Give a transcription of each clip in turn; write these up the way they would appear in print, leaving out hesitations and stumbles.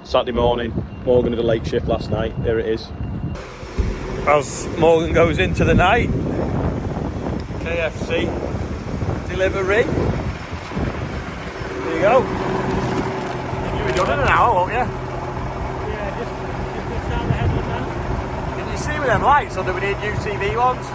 Saturday morning. Morgan did a late shift last night. Here it is. As Morgan goes into the night, KFC delivery. There you go. You'll be done in an hour, won't you? Yeah, just down the headland now. Can you see with them lights, or do we need UTV ones?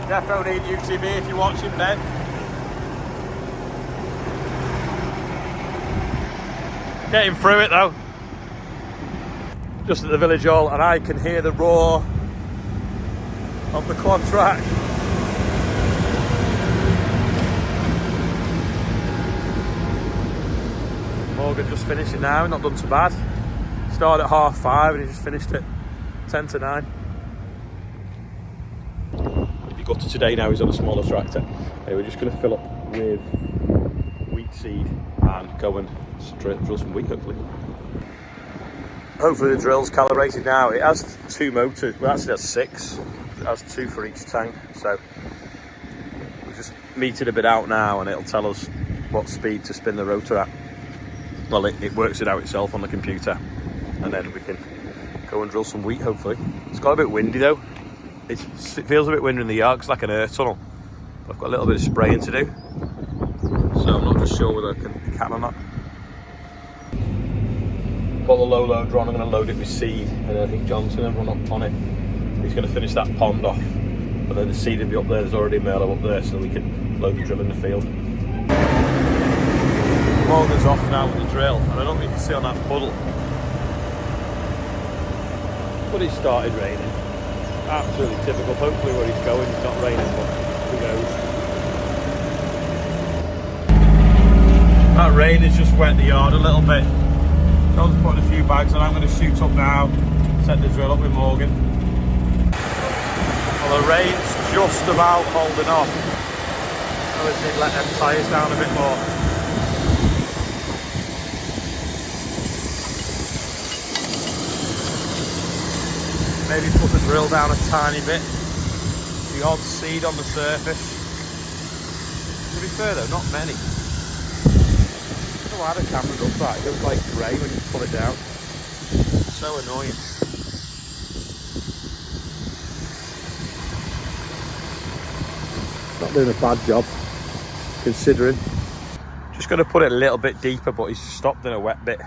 Definitely need UTV if you're watching, Ben. Getting through it though. Just at the village hall, and I can hear the roar of the quad track. Morgan just finishing now, not done too bad. Started at 5:30 and he just finished at 10 to 9. If you got to today now, he's on a smaller tractor. We're just going to fill up with wheat seed and go and drill some wheat, hopefully. Hopefully the drill's calibrated now. It has 2 motors, well actually it has 6. It has 2 for each tank, so we'll just meet it a bit out now and it'll tell us what speed to spin the rotor at. Well, it works it out itself on the computer, and then we can go and drill some wheat, hopefully. It's got a bit windy though. It feels a bit windy in the yard, it's like an air tunnel. I've got a little bit of spraying to do, so I'm not just sure whether I can or not. Got the low loader on, I'm going to load it with seed, and I think John's going to run up on it. He's going to finish that pond off, but then the seed will be up there. There's already a mailer up there, so we can load the drill in the field. Morgan's off now with the drill, and I don't know if you can see on that puddle, but it started raining. Absolutely typical. Hopefully where he's going it's not raining, but who knows. That rain has just wet the yard a little bit. John's putting a few bags on. I'm going to shoot up now, set the drill up with Morgan. Well, the rain's just about holding off. I wish they'd let them tyres down a bit more. Maybe put the drill down a tiny bit. The odd seed on the surface. To be fair though, not many. I don't know why the camera does that. It looks like grey when you pull it down. It's so annoying. Not doing a bad job, considering. Just going to put it a little bit deeper, but he's stopped in a wet bit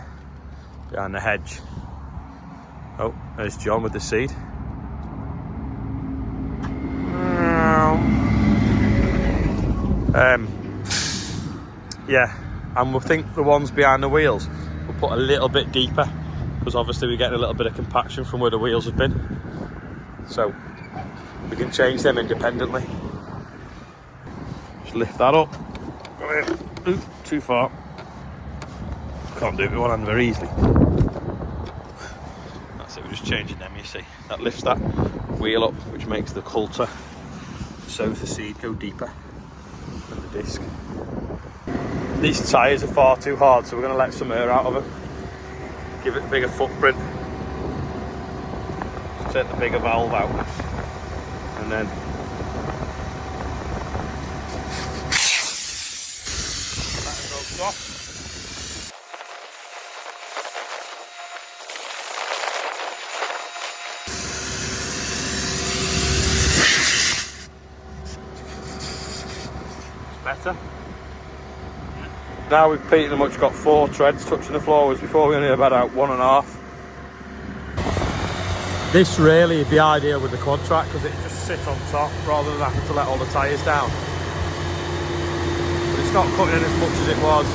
behind the hedge. Oh, there's John with the seed. Yeah, and we'll think the ones behind the wheels we'll put a little bit deeper, because obviously we're getting a little bit of compaction from where the wheels have been, so we can change them independently. Just lift that up. Ooh, too far. Can't do it with one hand very easily. That's it, we're just changing them, you see. That lifts that wheel up, which makes the coulter, so the seed go deeper than the disc. These tyres are far too hard, so we're going to let some air out of them. Give it a bigger footprint. Just take the bigger valve out. And then let it go soft. Better. Now we've pretty much got 4 treads touching the floor, whereas before we only had about 1.5. This really is the idea with the quad track, because it just sits on top rather than having to let all the tyres down. But it's not cutting in as much as it was.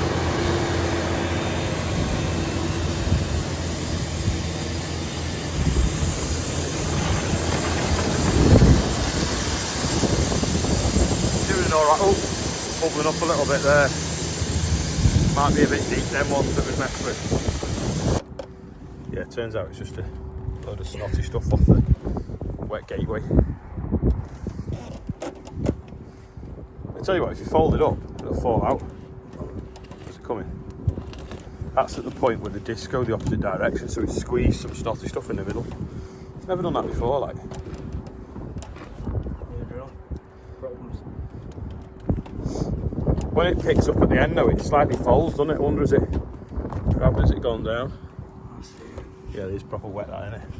Doing alright. Oh, bubbling up a little bit there. Might be a bit deep, them ones that we've messed with. Yeah, it turns out it's just a load of snotty stuff off the wet gateway. I tell you what, if you fold it up, it'll fall out. Where's it coming? That's at the point where the discs go the opposite direction, so it's squeezed some snotty stuff in the middle. Never done that before, like. When it picks up at the end though, it slightly folds, doesn't it? I wonder is it How has it gone down? Yeah, it is proper wet, that, isn't it? Do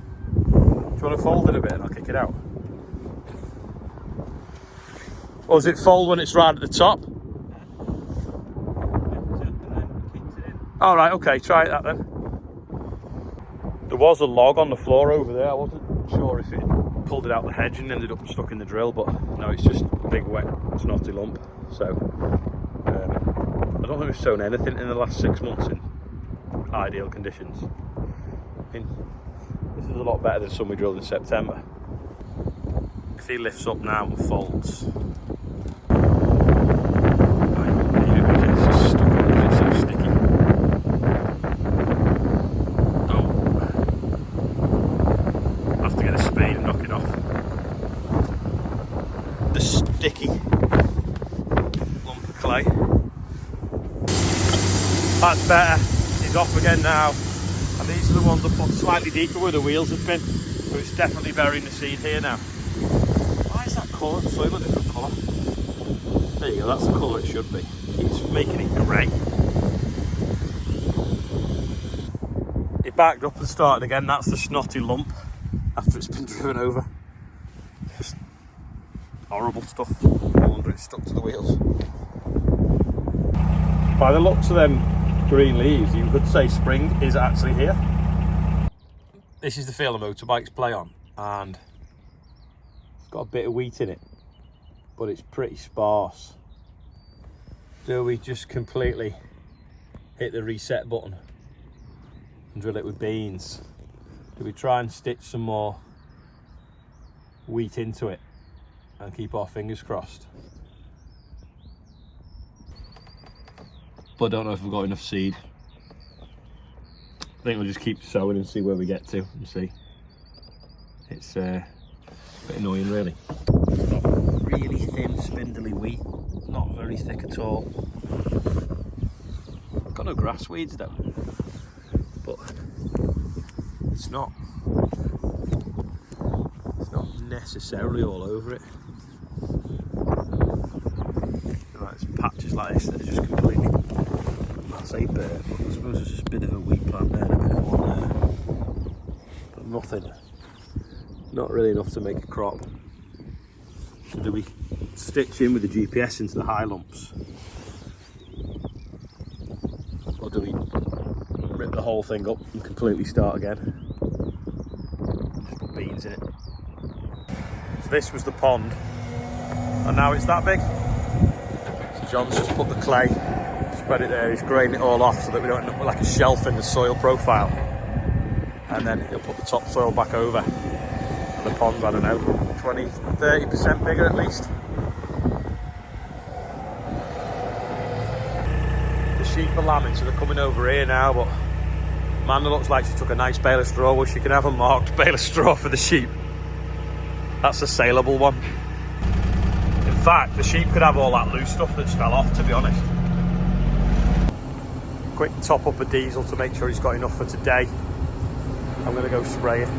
you want to fold it a bit and I'll kick it out? Or does it fold when it's right at the top? All right, okay, try that then. There was a log on the floor over there. I wasn't sure if it pulled it out the hedge and ended up stuck in the drill, but no, it's just a big wet snotty lump. So I don't think we've sown anything in the last 6 months in ideal conditions. I mean, this is a lot better than some we drilled in September. If he lifts up now and folds, it's just stuck in it, it's so sticky. Oh, I have to get a spade and knock it off. The sticky lump of clay. That's better. He's off again now. And these are the ones I put slightly deeper where the wheels have been. So it's definitely burying the seed here now. Why is that colour? Soil a different colour. There you go, that's the colour it should be. It's making it grey. It backed up and started again. That's the snotty lump after it's been driven over. Just horrible stuff. No wonder it's stuck to the wheels. By the looks of them green leaves, you could say spring is actually here. This is the field the motorbikes play on, and it's got a bit of wheat in it, but it's pretty sparse. Do we just completely hit the reset button and drill it with beans? Do we try and stitch some more wheat into it and keep our fingers crossed? But I don't know if we've got enough seed. I think we'll just keep sowing and see where we get to and see. It's a bit annoying, really. It's got really thin, spindly wheat, not very thick at all. I've got no grass weeds though, but it's not necessarily all over it. Right, there's patches like this that are just completely, I'd say bare, but I suppose there's just a bit of a wheat plant there and a bit of one there. But nothing, not really enough to make a crop. So do we stitch in with the GPS into the high lumps? Or do we rip the whole thing up and completely start again? Just put beans in it. So this was the pond, and now it's that big. So John's just put the clay, spread it there, he's grading it all off so that we don't end up with like a shelf in the soil profile. And then he'll put the topsoil back over. And the pond's, I don't know, 20-30% bigger at least. The sheep are lambing, so they're coming over here now, but Amanda looks like she took a nice bale of straw. Well, she can have a marked bale of straw for the sheep. That's a saleable one. In fact, the sheep could have all that loose stuff that's fell off, to be honest. Quick top up of diesel to make sure he's got enough for today. I'm going to go spray it.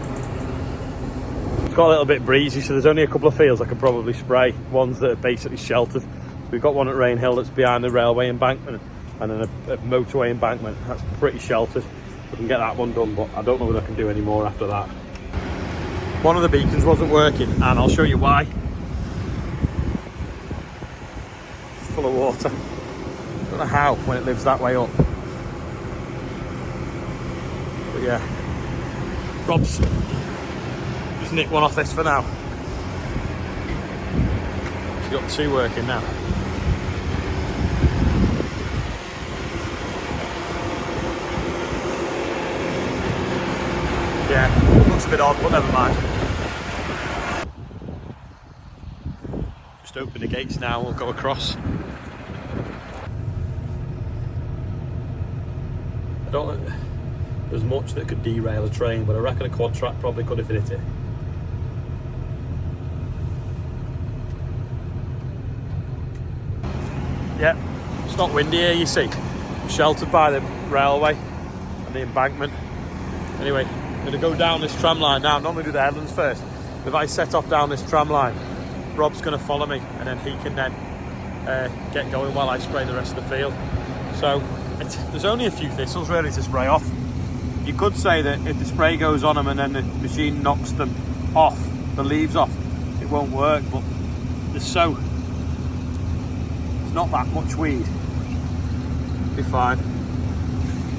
It's got a little bit breezy, so there's only a couple of fields I could probably spray. Ones that are basically sheltered. So we've got one at Rainhill that's behind the railway embankment, and then a motorway embankment. That's pretty sheltered. We can get that one done, but I don't know whether I can do any more after that. One of the beacons wasn't working, and I'll show you why. It's full of water. I don't know how when it lives that way up. But yeah, Rob's just nicked one off this for now. She's got two working now. Yeah, looks a bit odd, but never mind. Just open the gates now, we'll go across. I don't think there's much that could derail a train, but I reckon a quad track probably could have hit it. Yeah, it's not windy here, you see. I'm sheltered by the railway and the embankment. Anyway, I'm going to go down this tram line now. I'm not going to do the headlands first. If I set off down this tram line, Rob's going to follow me, and then he can then get going while I spray the rest of the field. So there's only a few thistles really to spray off. You could say that if the spray goes on them and then the machine knocks them off, the leaves off, it won't work, but there's not that much weed. Be fine.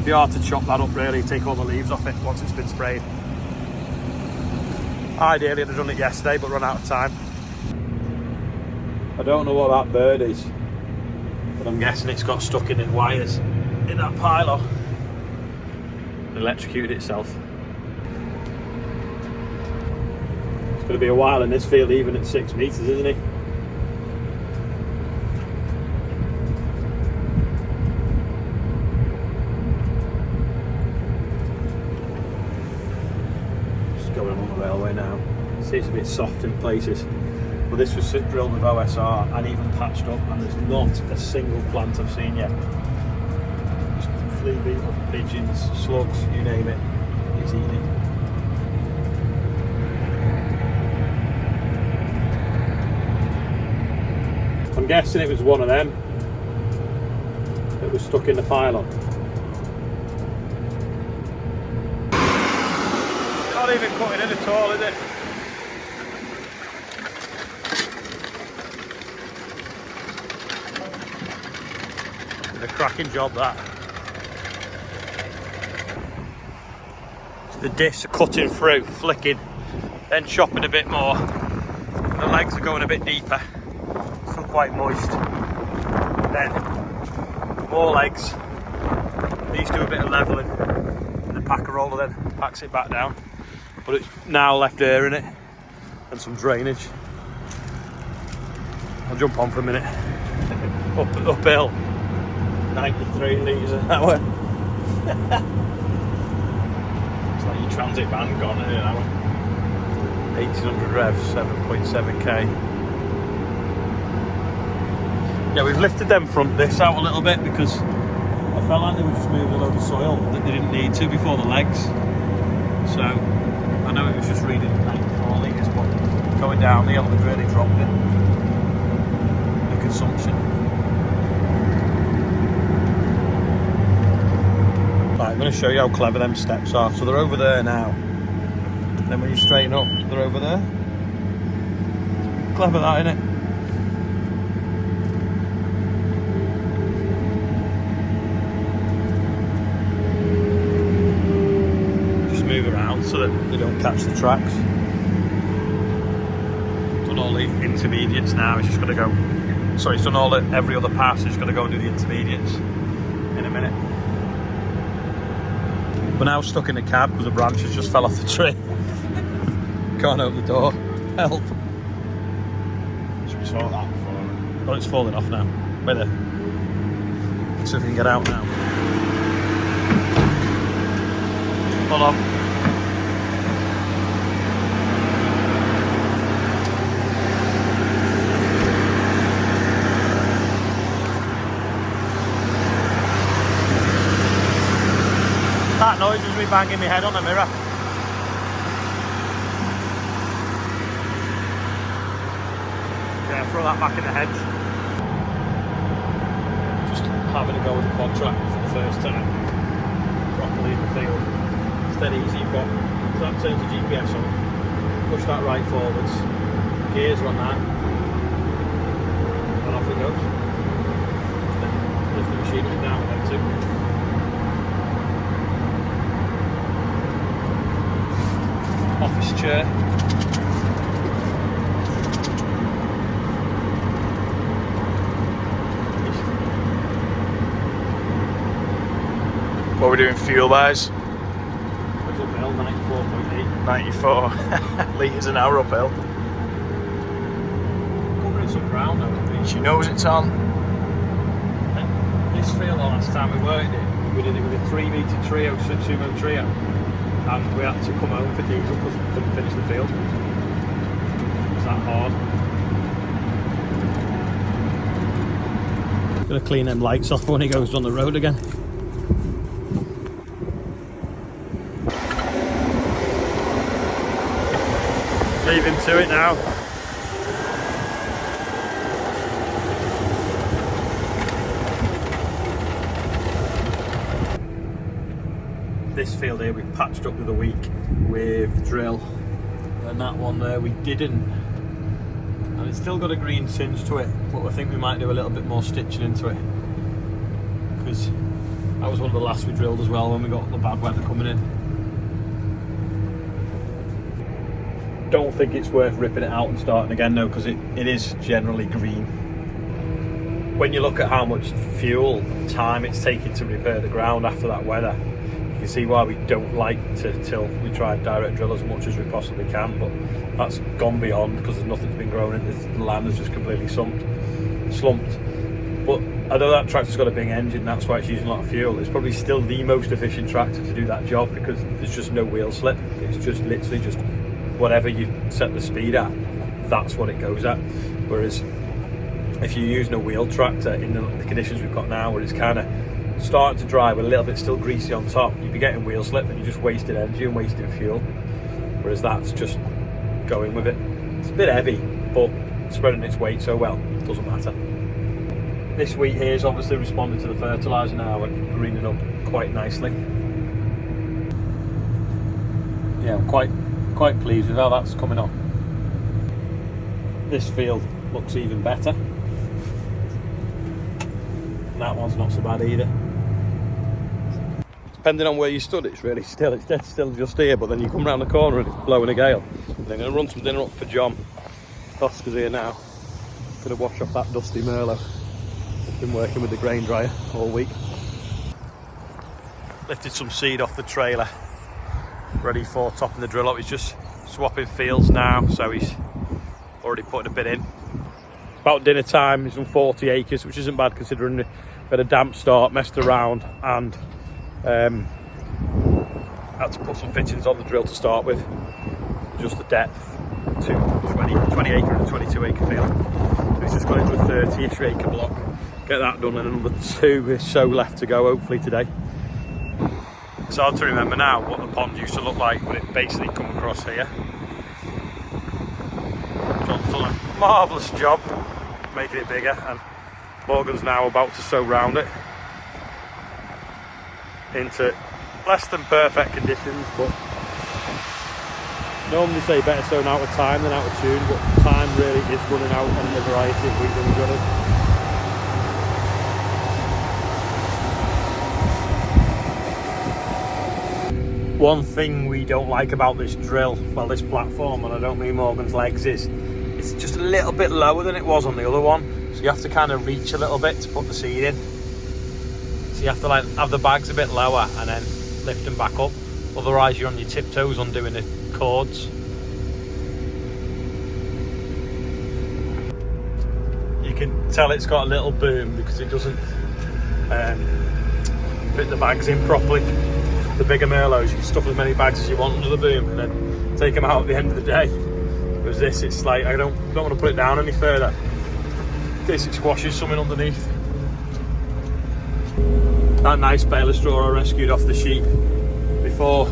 Be hard to chop that up really, take all the leaves off it once it's been sprayed. Ideally I'd have done it yesterday, but run out of time. I don't know what that bird is, but I'm guessing it's got stuck in the wires in that pylon. Electrocuted itself. It's going to be a while in this field, even at 6 meters, isn't it? Just going along the railway now. It seems a bit soft in places. But this was drilled with OSR and even patched up, and there's not a single plant I've seen yet. Just flea beetle, pigeons, slugs, you name it, it's eating it. I'm guessing it was one of them that was stuck in the pylon. Not even cutting in at all, is it? A cracking job that. So the discs are cutting through, flicking, then chopping a bit more. And the legs are going a bit deeper, still quite moist. Then more legs. These do a bit of levelling, and the packer roller then packs it back down. But it's now left air in it and some drainage. I'll jump on for a minute. Uphill. 93 litres an hour. It's like your transit van gone in an hour. 1800 revs, 7.7k. Yeah, we've lifted them front discs out a little bit because I felt like they were just moving a load of soil that they didn't need to before the legs. So I know it was just reading 94 litres, but going down the hill had really dropped it. The consumption. Right, I'm going to show you how clever them steps are. So they're over there now. Then when you straighten up, they're over there. Clever that, isn't it? Just move around so that they don't catch the tracks. Done all the intermediates now. It's just got to go. Sorry, it's done all every other pass. It's got to go and do the intermediates in a minute. We're now stuck in the cab because the branches just fell off the tree. Can't open the door. Help. Should we sort that before? Oh, it's falling off now. Wait there. See if we can get out now. Hold on. That noise was me banging my head on the mirror. Yeah, throw that back in the hedge. Just having a go with the quad track for the first time. Properly in the field. It's dead easy. You've got that turns the GPS on. Push that right forwards. Gears are on that. And off it goes. Lift the machine up down with them too. Office chair. What are we doing fuel wise? It's uphill, 94.8. 94 litres an hour uphill. Covering some ground though. She knows it's on. This field, the last time we worked it, we did it with a 3 metre trio, sumo trio. And we had to come home for diesel because we couldn't finish the field. It's that hard. Gotta clean them lights off when he goes on the road again. Leave him to it now. this field here we patched up the other week with drill, and that one there we didn't. And it's still got a green tinge to it, but I think we might do a little bit more stitching into it, because that was one of the last we drilled as well when we got the bad weather coming in. Don't think it's worth ripping it out and starting again though, because it is generally green. When you look at how much fuel, time it's taken to repair the ground after that weather, you can see why we don't like to till we try and direct drill as much as we possibly can, but that's gone beyond, because nothing's been growing in the land has just completely slumped. But although that tractor's got a big engine, that's why it's using a lot of fuel, it's probably still the most efficient tractor to do that job, because there's just no wheel slip. It's just literally just whatever you set the speed at, that's what it goes at. Whereas if you're using a wheel tractor in the conditions we've got now, where it's kind of starting to dry with a little bit still greasy on top, you'd be getting wheel slip and you're just wasting energy and wasting fuel. Whereas that's just going with it. It's a bit heavy, but spreading its weight so well, it doesn't matter. This wheat here is obviously responding to the fertiliser now and greening up quite nicely. Yeah, I'm quite pleased with how that's coming on. This field looks even better. And that one's not so bad either. Depending on where you stood, it's really still. It's dead still just here, but then you come round the corner and it's blowing a gale. And I'm going to run some dinner up for John. Oscar's here now. Going to wash off that dusty Merlot. I've been working with the grain dryer all week. Lifted some seed off the trailer, ready for topping the drill up. He's just swapping fields now, so he's already putting a bit in. It's about dinner time. He's done 40 acres, which isn't bad considering we had a damp start, messed around, and had to put some fittings on the drill to start with. Just the depth to 20 acre and a 22 acre field. So he's just gone into a 30-ish acre block. Get that done, and another 2 is so left to go, hopefully today. It's hard to remember now what the pond used to look like, but it basically come across here. John's done a marvellous job making it bigger, and Morgan's now about to sow round it into less than perfect conditions, but normally say better sown out of time than out of tune, but time really is running out on the variety of wheat that we've got. One thing we don't like about this drill, well this platform, and I don't mean Morgan's legs, is it's just a little bit lower than it was on the other one. So you have to kind of reach a little bit to put the seed in. So you have to like have the bags a bit lower and then lift them back up. Otherwise you're on your tiptoes undoing the cords. You can tell it's got a little boom because it doesn't fit the bags in properly. The bigger Merlots, you can stuff as many bags as you want under the boom and then take them out at the end of the day. Whereas this, it's like, I don't want to put it down any further in case it squashes something underneath. That nice bale of straw I rescued off the sheep before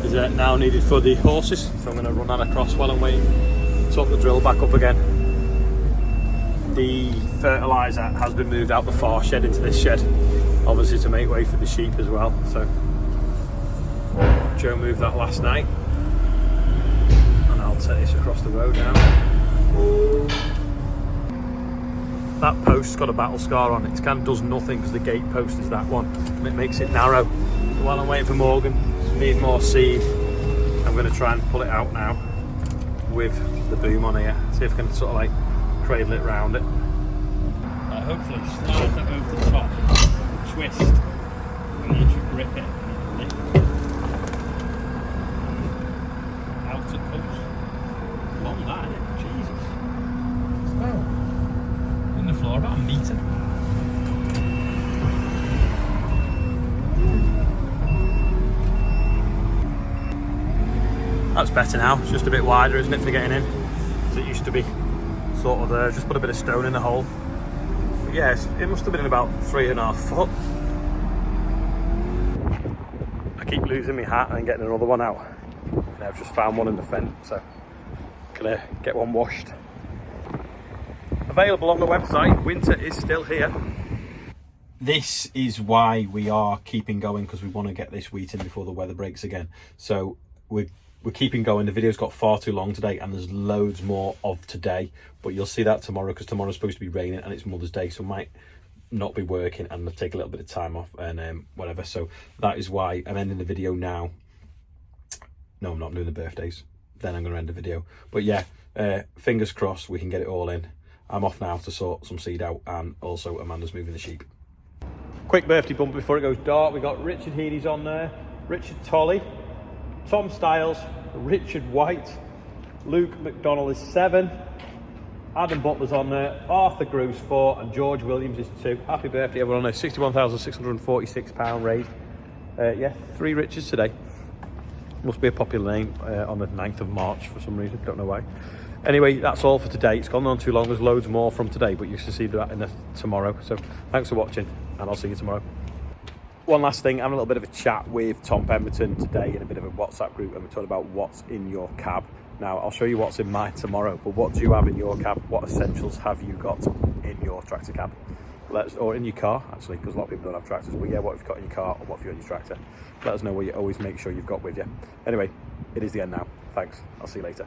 is now needed for the horses, so I'm going to run that across while I'm waiting to top the drill back up again. The fertiliser has been moved out the far shed into this shed, obviously to make way for the sheep as well. So Joe moved that last night, and I'll take this across the road now. That post's got a battle scar on it. It kind of does nothing because the gate post is that one, and it makes it narrow. So while I'm waiting for Morgan, need more seed, I'm going to try and pull it out now with the boom on here. See if I can sort of like cradle it round it. Hopefully slide that over the top, twist, and then you should grip it and lift. Out it comes. Long that, isn't it? Jesus. It's about in the floor, about a metre. That's better now. It's just a bit wider, isn't it, for getting in? As it used to be sort of there. Just put a bit of stone in the hole. But yes, it must have been about 3.5 foot. I keep losing my hat and getting another one out. And I've just found one in the fence, so I'm gonna get one washed. Available on the website. Winter is still here. this is why we are keeping going, because we want to get this wheat in before the weather breaks again. So we're keeping going. The video's got far too long today, and there's loads more of today, but you'll see that tomorrow, because tomorrow's supposed to be raining and it's Mother's Day, so might not be working and I'll take a little bit of time off and whatever. So that is why I'm ending the video now. No, I'm not doing the birthdays, then I'm going to end the video. But yeah, fingers crossed we can get it all in. I'm off now to sort some seed out, and also Amanda's moving the sheep. Quick birthday bump before it goes dark. We got Richard Healy's on there, Richard Tolley, Tom Styles, Richard White, Luke McDonald is 7, Adam Butler's on there, Arthur Gru's 4, and George Williams is 2. Happy birthday everyone on there. £61,646 raised. Yeah, 3 Richards today. Must be a popular name on the 9th of March for some reason, don't know why. Anyway, that's all for today. It's gone on too long. There's loads more from today, but you can see that in tomorrow. So thanks for watching, and I'll see you tomorrow. One last thing, having a little bit of a chat with Tom Pemberton today in a bit of a WhatsApp group, and we're talking about what's in your cab. Now, I'll show you what's in mine tomorrow, but what do you have in your cab? What essentials have you got in your tractor cab? Or in your car, actually, because a lot of people don't have tractors. But yeah, what have you got in your car, or what have you got in your tractor? Let us know what you always make sure you've got with you. Anyway, it is the end now. Thanks. I'll see you later.